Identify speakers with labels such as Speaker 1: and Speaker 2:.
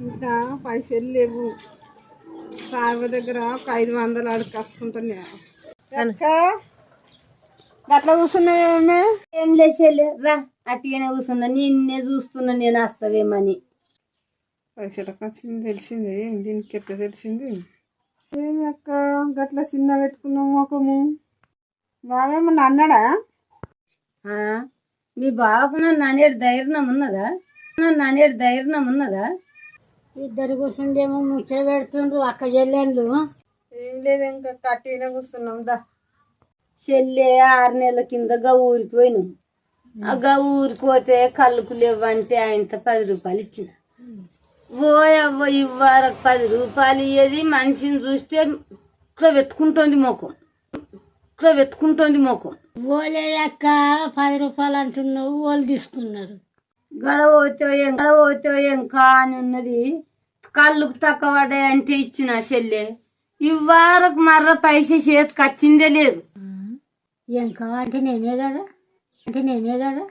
Speaker 1: ఇంకా పైసలు లేవు. సార్వ దగ్గర ఒక 500 అడిగి కసుకుంటాను. అట్లా కూర్చున్నావేమే?
Speaker 2: ఏం లేచేలే రా, అట్టిగానే కూర్చున్నా. నిన్నే చూస్తున్నా నేను వస్తావేమని.
Speaker 1: పైసలు వచ్చింది తెలిసింది. దీనికి ఎట్లా తెలిసింది? ఏమి అక్క గట్లా చిన్న పెట్టుకున్నావు ముఖము? బావేమన్నా అన్నాడా?
Speaker 2: మీ బాబు నన్ను అనేడు ధైర్యం ఉన్నదా? నన్ను అనేడు ధైర్యం ఉన్నదా? ఇద్దరు కూర్చుండేమో ముచ్చట పెడుతుండ్రు అక్క చెల్లెళ్ళు.
Speaker 1: ఏం లేదు, ఇంకా కట్టిన కూర్చున్నాం. దా
Speaker 2: చెల్లె 6 నెలల కిందగా ఊరిపోయినాం. గా ఊరికి పోతే కళ్ళుకు లేవంటే ఆయనతో 10 రూపాయలు ఇచ్చిన. ఓయవ్వ ఇవ్వరకు 10 రూపాయలు ఇయ్యేది. మనిషిని చూస్తే ఇట్లా పెట్టుకుంటోంది ముఖం, ఇట్లా పెట్టుకుంటోంది ముఖం. ఓలే అక్క 10 రూపాయలు అంటున్నావు, వాళ్ళు తీసుకున్నారు. గడవతో ఇంకా అని ఉన్నది. కళ్ళుకు తక్కువ పడ్డాయంటే ఇచ్చిన చెల్లె. ఇవ్వరకు మర్ర పైసే చేతికి వచ్చిందే లేదు.
Speaker 3: ఇంకా అంటే నేనే కదా